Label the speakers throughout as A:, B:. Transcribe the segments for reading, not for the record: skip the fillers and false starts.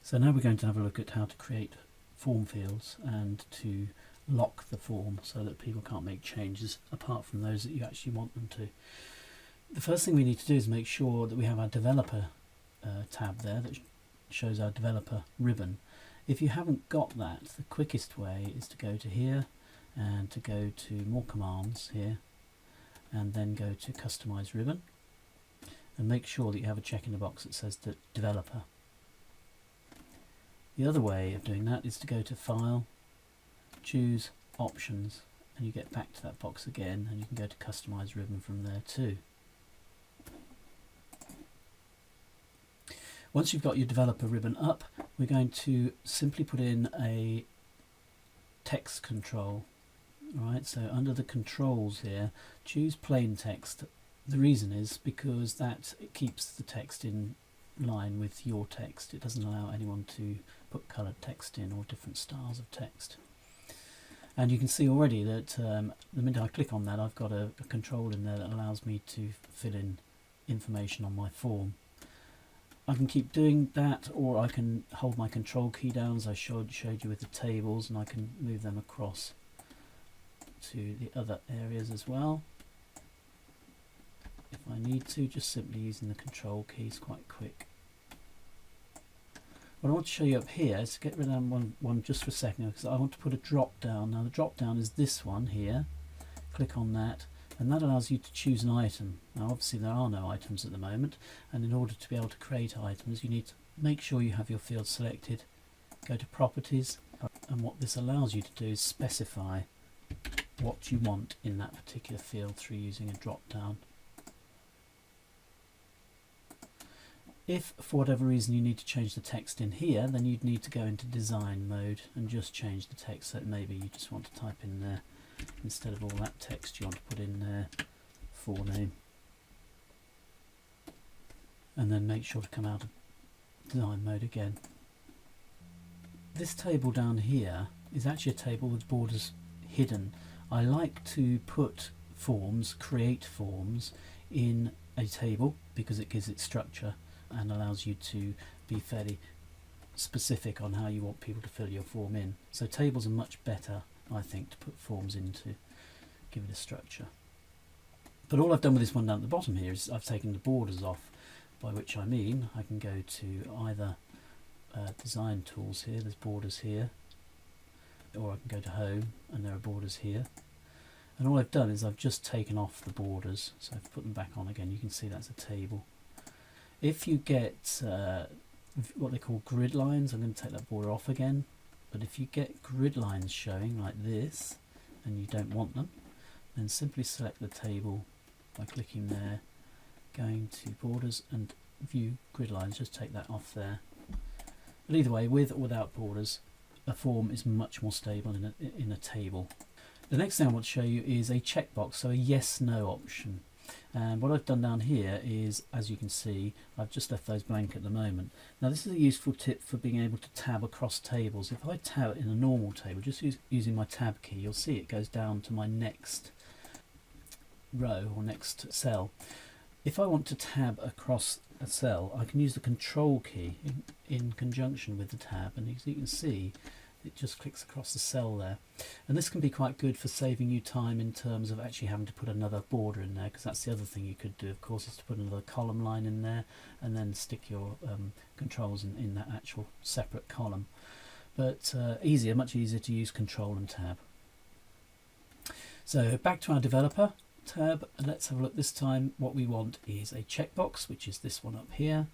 A: So now we're going to have a look at how to create form fields and to lock the form so that people can't make changes apart from those that you actually want them to. The first thing we need to do is make sure that we have our developer tab there that shows our developer ribbon. If you haven't got that, the quickest way is to go to here and to go to more commands here and then go to customize ribbon and make sure that you have a check in the box that says developer. The other way of doing that is to go to File, choose Options, and you get back to that box again, and you can go to Customize Ribbon from there too. Once you've got your developer ribbon up, we're going to simply put in a text control. Alright, so under the controls here, choose plain text. The reason is because it keeps the text in line with your text. It doesn't allow anyone to put coloured text in or different styles of text. And you can see already that the minute I click on that, I've got a control in there that allows me to fill in information on my form. I can keep doing that, or I can hold my control key down as I showed you with the tables, and I can move them across to the other areas as well if I need to, just simply using the control keys quite quick. What I want to show you up here is to get rid of one just for a second, because I want to put a drop down. Now the drop down is this one here. Click on that, and that allows you to choose an item. Now obviously there are no items at the moment, and in order to be able to create items you need to make sure you have your field selected. Go to Properties, and what this allows you to do is specify what you want in that particular field through using a drop down. If for whatever reason you need to change the text in here, then you'd need to go into design mode and just change the text. So maybe you just want to type in there, instead of all that text, you want to put in there forename, and then make sure to come out of design mode again. This table down here is actually a table with borders hidden. I like to put forms, create forms, in a table because it gives it structure and allows you to be fairly specific on how you want people to fill your form in. So tables are much better, I think, to put forms into, give it a structure. But all I've done with this one down at the bottom here is I've taken the borders off, by which I mean I can go to either design tools here, there's borders here, or I can go to home and there are borders here. And all I've done is I've just taken off the borders, so I've put them back on again. You can see that's a table. If you get what they call grid lines, I'm going to take that border off again, but if you get grid lines showing like this and you don't want them, then simply select the table by clicking there, going to borders and view grid lines, just take that off there. But either way, with or without borders, a form is much more stable in a table. The next thing I want to show you is a checkbox, so a yes/no option. And what I've done down here is, as you can see, I've just left those blank at the moment. Now this is a useful tip for being able to tab across tables. If I tab in a normal table, just using my tab key, you'll see it goes down to my next row or next cell. If I want to tab across a cell, I can use the control key in conjunction with the tab, and as you can see, it just clicks across the cell there. And this can be quite good for saving you time in terms of actually having to put another border in there, because that's the other thing you could do, of course, is to put another column line in there and then stick your controls in that actual separate column. But much easier to use control and tab. So back to our developer tab, and let's have a look. This time what we want is a checkbox, which is this one up here.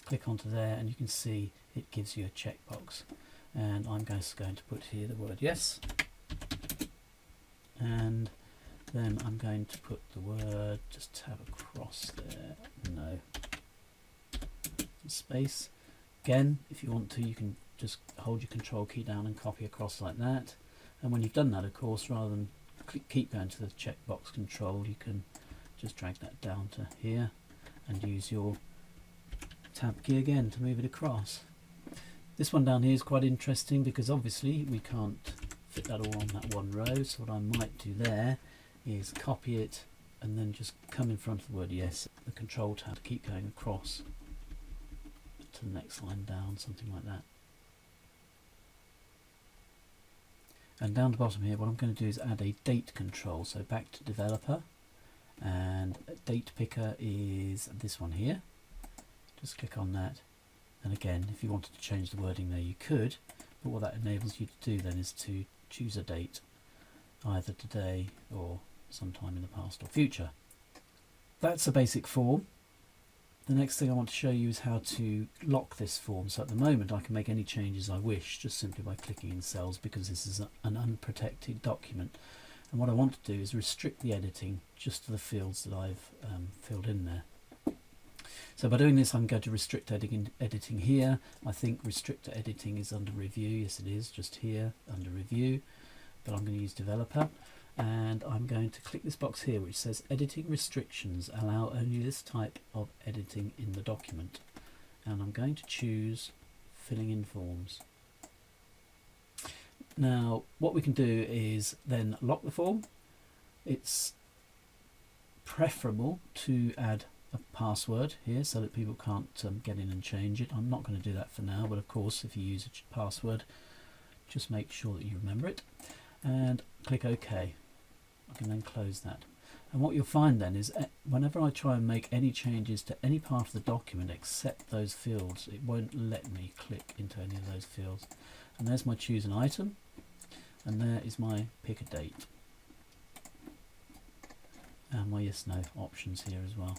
A: Click onto there and you can see it gives you a checkbox. And I'm just going to put here the word yes, and then I'm going to put the word, just tab across there, no, space. Again, if you want to, you can just hold your control key down and copy across like that, and when you've done that, of course, rather than keep going to the checkbox control, you can just drag that down to here and use your tab key again to move it across. This one down here is quite interesting because obviously we can't fit that all on that one row, so what I might do there is copy it and then just come in front of the word yes, the control tab, to keep going across the to the next line down, something like that. And down the bottom here, what I'm going to do is add a date control. So back to developer, and date picker is this one here. Just click on that, and again, if you wanted to change the wording there, you could, but what that enables you to do then is to choose a date, either today or sometime in the past or future. That's a basic form. The next thing I want to show you is how to lock this form. So at the moment I can make any changes I wish just simply by clicking in cells, because this is an unprotected document. And what I want to do is restrict the editing just to the fields that I've filled in there. So by doing this, I'm going to restrict editing here. I think restrict editing is under review. Yes, it is, just here under review. But I'm going to use developer. And I'm going to click this box here which says editing restrictions, allow only this type of editing in the document, and I'm going to choose filling in forms. Now what we can do is then lock the form. It's preferable to add a password here so that people can't get in and change it. I'm not going to do that for now, but of course if you use a password, just make sure that you remember it, and click OK. I can then close that, and what you'll find then is whenever I try and make any changes to any part of the document except those fields, it won't let me click into any of those fields. And there's my choose an item, and there is my pick a date, and my yes no options here as well.